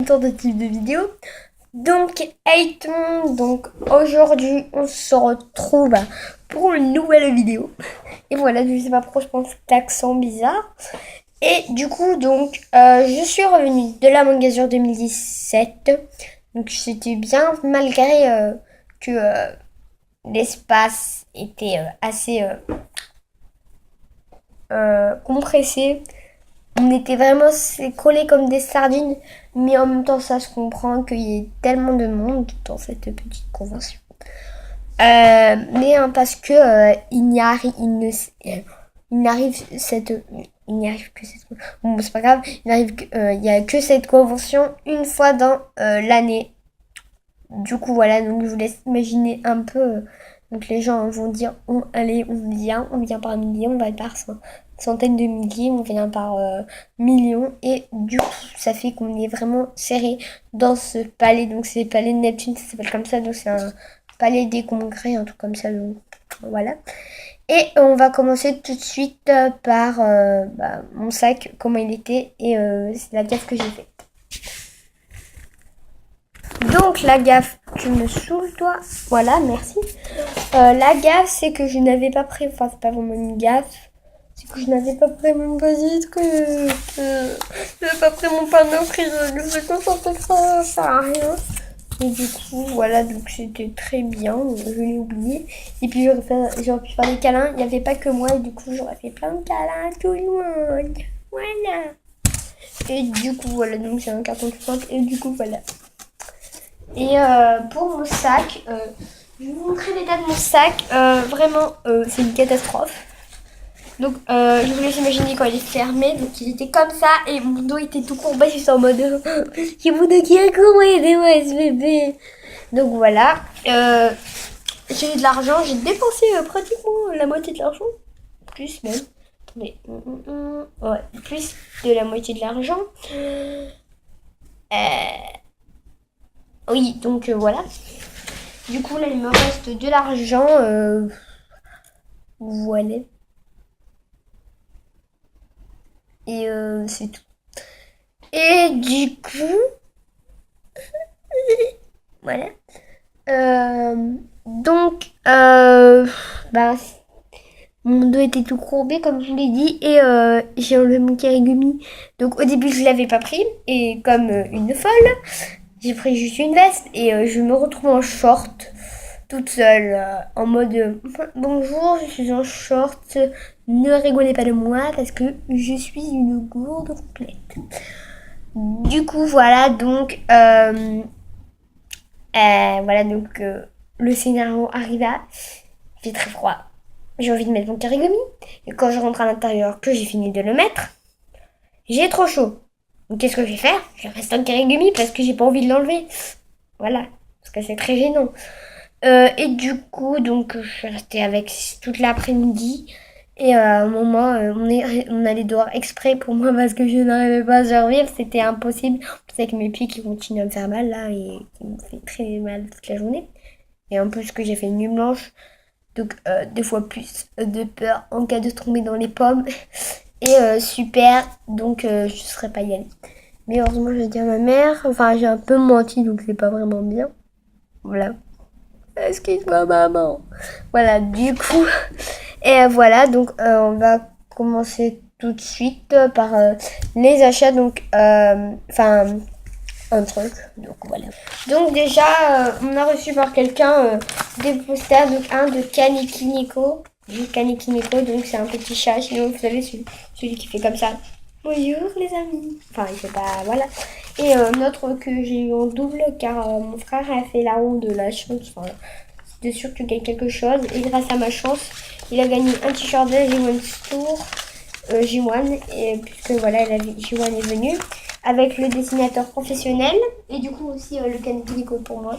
dans ce type de vidéo. Donc, hey tout le monde, donc aujourd'hui on se retrouve pour une nouvelle vidéo. Et voilà, je sais pas pourquoi je pense l'accent bizarre. Et du coup, donc, je suis revenue de la Mangazure 2017. Donc, c'était bien, malgré que l'espace était assez compressé. On était vraiment collés comme des sardines, mais en même temps, ça se comprend qu'il y ait tellement de monde dans cette petite convention. Mais parce que il n'y arrive que cette bon c'est pas grave, il y a que cette convention une fois dans l'année. Du coup voilà, donc je vous laisse imaginer un peu. Donc les gens vont dire allez, on vient par milliers, on va par centaines de milliers, on vient par millions, et du coup ça fait qu'on est vraiment serré dans ce palais. Donc c'est le palais de Neptune, ça s'appelle comme ça, donc c'est un palais des congrès, un truc comme ça, donc voilà. Et on va commencer tout de suite par mon sac, comment il était, et c'est la gaffe que j'ai faite. Donc la gaffe, tu me saoules toi. Voilà, merci. La gaffe, c'est que je n'avais pas pris, enfin c'est pas vraiment une gaffe, c'est que je n'avais pas pris mon basit, que je n'avais pas pris mon panneau, que je concentre que ça sert à rien. Et du coup, voilà, donc c'était très bien, je l'ai oublié. Et puis j'aurais pu faire des câlins, il n'y avait pas que moi, et du coup j'aurais fait plein de câlins à tout le monde. Voilà. Et du coup, voilà, donc c'est un carton tout simple, et du coup, voilà. Et pour mon sac, je vais vous montrer l'état de mon sac. Vraiment, c'est une catastrophe. Donc, je vous laisse imaginer quand il est fermé. Donc, il était comme ça et mon dos était tout courbé. Je suis en mode j'ai mon dos qui est courbé, aidez-moi, SVP. Donc, voilà. J'ai eu de l'argent. J'ai dépensé pratiquement la moitié de l'argent. Plus même. Attendez. Ouais, plus de la moitié de l'argent. Oui, donc voilà. Du coup, là, il me reste de l'argent. Voilà. Et c'est tout. Et du coup, voilà. Donc, mon dos était tout courbé, comme je vous l'ai dit. Et j'ai enlevé mon karigumi. Donc, au début, je l'avais pas pris. Et comme une folle, j'ai pris juste une veste. Et je me retrouve en short. Toute seule, en mode bonjour, je suis en short, ne rigolez pas de moi parce que je suis une gourde complète. Du coup, voilà, donc, le scénario arriva, il fait très froid. J'ai envie de mettre mon karigumi, et quand je rentre à l'intérieur, que j'ai fini de le mettre, j'ai trop chaud. Donc, qu'est-ce que je vais faire? Je reste en karigumi parce que j'ai pas envie de l'enlever. Voilà, parce que c'est très gênant. Et du coup, donc, je suis restée avec toute l'après-midi. Et à un moment, on allait dehors exprès pour moi parce que je n'arrivais pas à survivre. C'était impossible. C'est avec mes pieds qui continuent à me faire mal là et qui me fait très mal toute la journée. Et en plus que j'ai fait une nuit blanche. Donc, deux fois plus de peur en cas de tomber dans les pommes. Et super. Donc, je ne serais pas y aller. Mais heureusement, j'ai dit à ma mère. Enfin, j'ai un peu menti, donc c'est pas vraiment bien. Voilà. Excuse-moi, maman. Voilà, du coup. Et voilà, donc on va commencer tout de suite par les achats. Donc, un truc. Donc voilà. Donc déjà, on a reçu par quelqu'un des posters. Donc un de Kaneki Neko. Kaneki Neko, donc c'est un petit chat. Sinon, vous savez, celui qui fait comme ça. Bonjour les amis. Enfin, il fait pas. Voilà. Et notre que j'ai eu en double car mon frère a fait la ronde de la chance. Enfin, de sûr que tu gagnes quelque chose. Et grâce à ma chance, il a gagné un t-shirt de J1 Store. J1. Et puisque voilà, J1 est venu. Avec le dessinateur professionnel. Et du coup aussi le Kaneki pour moi.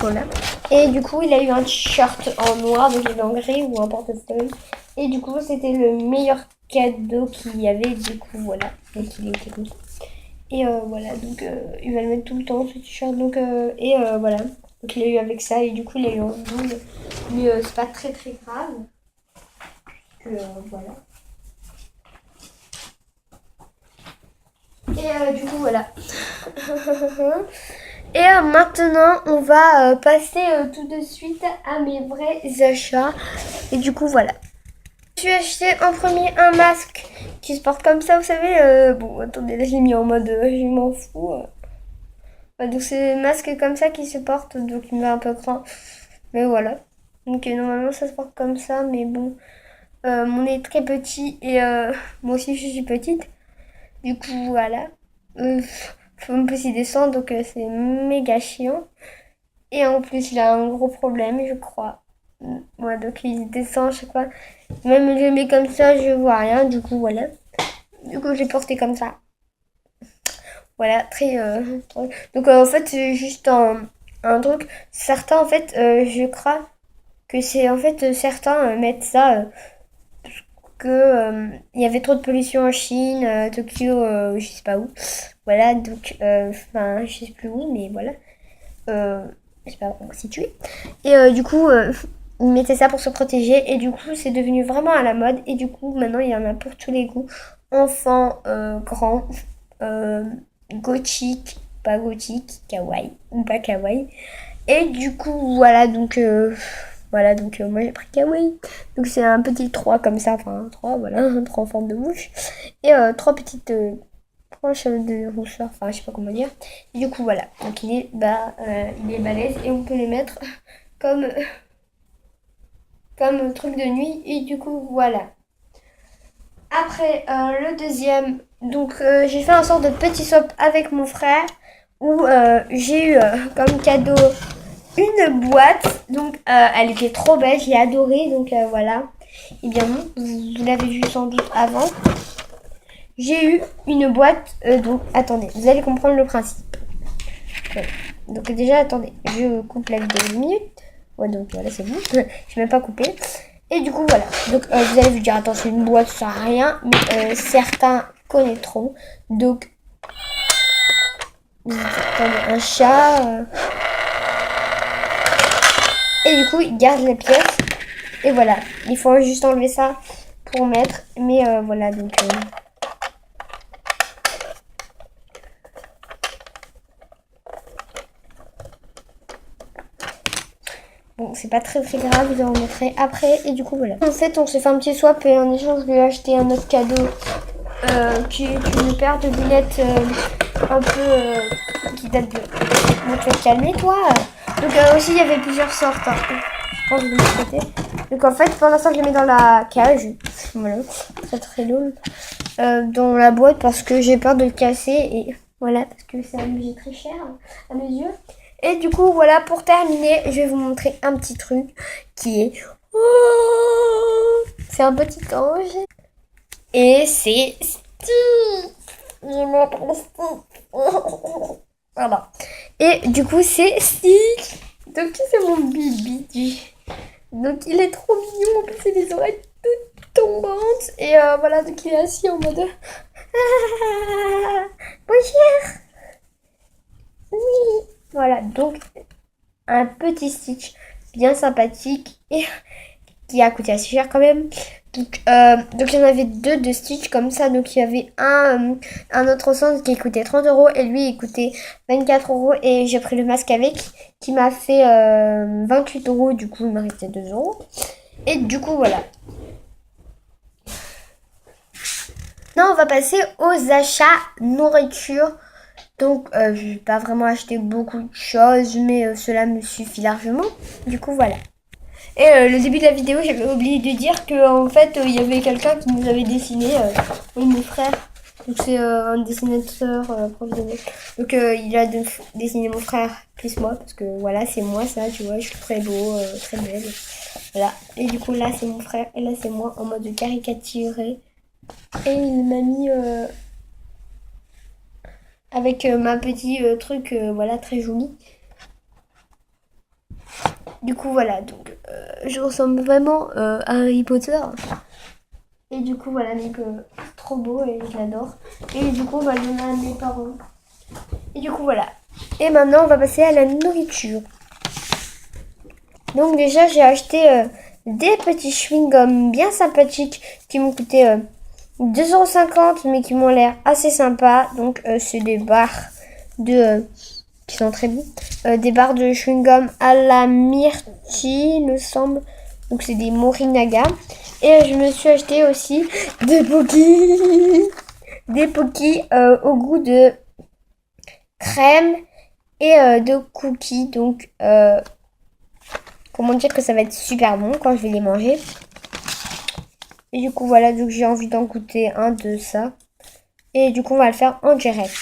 Voilà. Et du coup, il a eu un t-shirt en noir, donc il avait en gris ou un portefeuille. Et du coup, c'était le meilleur cadeau qu'il y avait. Du coup, voilà. Donc il était comme ça. Et voilà, donc il va le mettre tout le temps ce t-shirt. Donc, voilà. Donc il a eu avec ça et du coup il a eu en double. Mais c'est pas très très grave. Voilà. Et du coup, voilà. Et maintenant, on va passer tout de suite à mes vrais achats. Et du coup, voilà. Je suis acheté en premier un masque qui se porte comme ça, vous savez. Bon, attendez, là, je l'ai mis en mode je m'en fous. Donc, c'est un masque comme ça qui se porte, donc il me va un peu grand. Mais voilà. Donc, normalement, ça se porte comme ça, mais bon. Mon nez est très petit et moi aussi, je suis petite. Du coup, voilà. Faut un peu s'y descendre, donc c'est méga chiant. Et en plus, il a un gros problème, je crois. Ouais, donc il descend chaque fois. Même je le mets comme ça, je vois rien. Du coup, voilà. Du coup, j'ai porté comme ça. Voilà, très... Donc, en fait, c'est juste un truc. Certains, en fait, je crois que c'est... En fait, certains mettent ça... que il y avait trop de pollution en Chine, Tokyo, je sais pas où. Voilà, donc, enfin, je sais plus où, mais voilà. Je sais pas où situé. Et du coup, ils mettaient ça pour se protéger. Et du coup, c'est devenu vraiment à la mode. Et du coup, maintenant, il y en a pour tous les goûts. Enfants, grands, euh, gothique, pas gothique, kawaii ou pas kawaii. Et du coup, voilà, donc moi j'ai pris kawaii. Donc c'est un petit 3 comme ça, enfin 3 voilà, un 3 en forme de bouche. Et 3 petites poches de rousseur, enfin je sais pas comment dire. Et du coup, voilà, donc il est balèze et on peut les mettre comme, comme truc de nuit. Et du coup, voilà. Après, le deuxième, donc j'ai fait un sort de petit swap avec mon frère où j'ai eu comme cadeau une boîte. Donc elle était trop belle, j'ai adoré. Donc voilà. Et bien non, vous l'avez vu sans doute avant. J'ai eu une boîte. Donc attendez, vous allez comprendre le principe. Ouais. Donc déjà, attendez, je coupe la vidéo une minute. Ouais, donc voilà, c'est bon. Je vais même pas couper. Et du coup, voilà. Donc, vous allez vous dire, attends, c'est une boîte, ça sert à rien. Mais certains connaîtront. Donc, attendez, un chat. Et du coup, ils gardent les pièces. Et voilà. Il faut juste enlever ça pour mettre. Mais voilà, donc... Bon, c'est pas très très grave, je vous en remettrai après. Et du coup, voilà. En fait, on s'est fait un petit swap et en échange, je lui ai acheté un autre cadeau qui est une paire de lunettes un peu qui date de... Bon, tu vas te calmer, toi. Donc, aussi, il y avait plusieurs sortes. Hein. Je pense de l'autre côté. Donc, en fait, pour l'instant, je les mets dans la cage. Voilà. Très très lourd. Dans la boîte parce que j'ai peur de le casser. Et voilà, parce que c'est un objet très cher à mes yeux. Et du coup, voilà, pour terminer, je vais vous montrer un petit truc qui est... Oh, c'est un petit ange. Et c'est Stitch. Je m'appelle Stitch. Voilà. Et du coup, c'est Stitch. Donc, c'est mon bibi. Donc, il est trop mignon. En plus, il a les oreilles toutes tombantes. Et voilà, donc il est assis en mode... Bonjour. Oui. Voilà, donc un petit Stitch bien sympathique et qui a coûté assez cher quand même. Donc il y en avait deux de Stitch comme ça. Donc il y avait un autre au centre qui coûtait 30 euros et lui il coûtait 24 euros. Et j'ai pris le masque avec qui m'a fait 28 euros. Du coup il m'a resté 2 euros. Et du coup voilà. Maintenant on va passer aux achats nourriture. Donc, je n'ai pas vraiment acheté beaucoup de choses, mais cela me suffit largement. Du coup, voilà. Et le début de la vidéo, j'avais oublié de dire qu'en fait, il y avait quelqu'un qui nous avait dessiné, mon frère. Donc, c'est un dessinateur professionnel. Donc, il a dessiné mon frère plus moi, parce que voilà, c'est moi ça, tu vois, je suis très beau, très belle. Voilà. Et du coup, là, c'est mon frère, et là, c'est moi en mode caricaturé. Et il m'a mis... avec ma petit truc voilà très joli. Du coup voilà, donc je ressemble vraiment à Harry Potter. Et du coup voilà, donc trop beau et je l'adore. Et du coup on va le donner à mes parents. Et du coup voilà. Et maintenant on va passer à la nourriture. Donc déjà j'ai acheté des petits chewing-gums bien sympathiques qui m'ont coûté 2,50 € mais qui m'ont l'air assez sympa. Donc c'est des barres de qui sont très bons. Des barres de chewing-gum à la myrtille, me semble. Donc c'est des Morinaga. Et je me suis acheté aussi des Pocky. Des Pocky au goût de crème et de cookies. Donc comment dire que ça va être super bon quand je vais les manger. Et du coup voilà, donc j'ai envie d'en goûter un de ça. Et du coup on va le faire en direct.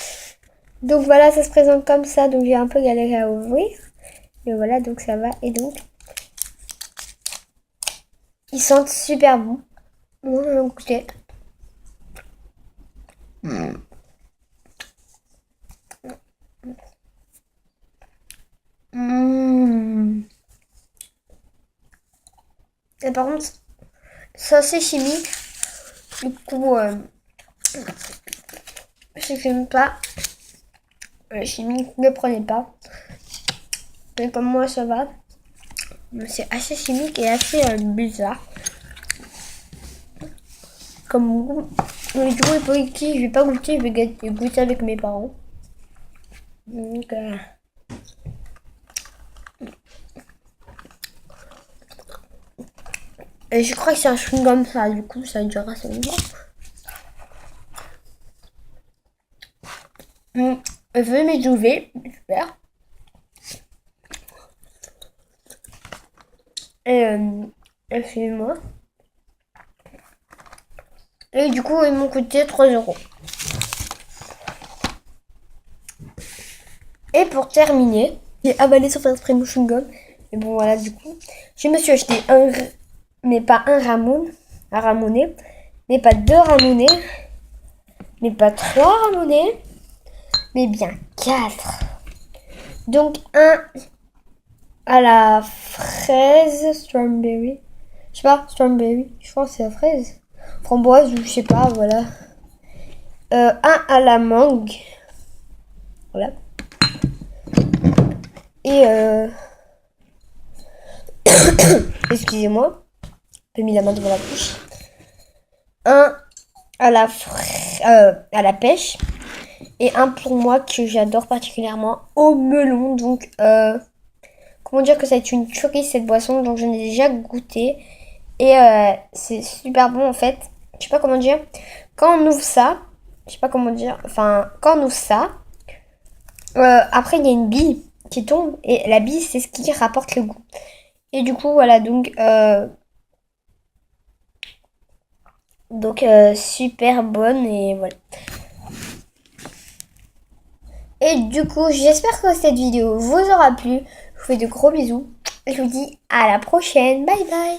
Donc voilà, ça se présente comme ça. Donc j'ai un peu galéré à ouvrir. Mais voilà, donc ça va. Et donc ils sentent super bon. Moi je vais goûter. Et par contre, c'est assez chimique. Du coup, je n'aime pas. Chimique, ne prenez pas. Mais comme moi, ça va. C'est assez chimique et assez bizarre. Comme goût. Mais du coup, pour qui je vais pas goûter, je vais goûter avec mes parents. Donc, et je crois que c'est un chewing-gum ça, du coup, ça durera assez longtemps. Venez m'élever, super. Et excusez-moi. Et du coup, ils m'ont coûté 3 €. Et pour terminer, j'ai avalé sur faire exprès mon chewing-gum. Mais bon, voilà, du coup, je me suis acheté mais pas un ramonet, mais pas 2 ramonets, mais pas 3 ramonets, mais bien 4. Donc, un à la fraise, strawberry. Je sais pas, strawberry, je pense que c'est la fraise. Framboise ou je sais pas, voilà. Un à la mangue. Voilà. Et excusez-moi, j'ai mis la main devant la bouche. Un à la pêche. Et un pour moi que j'adore particulièrement au melon. Donc, comment dire que ça va être une tuerie cette boisson. Donc, j'en ai déjà goûté. Et c'est super bon en fait. Je sais pas comment dire. Quand on ouvre ça, je sais pas comment dire. Enfin, quand on ouvre ça, après il y a une bille qui tombe. Et la bille, c'est ce qui rapporte le goût. Et du coup, voilà. Donc super bonne. Et voilà. Et du coup, j'espère que cette vidéo vous aura plu. Je vous fais de gros bisous. Et je vous dis à la prochaine. Bye bye.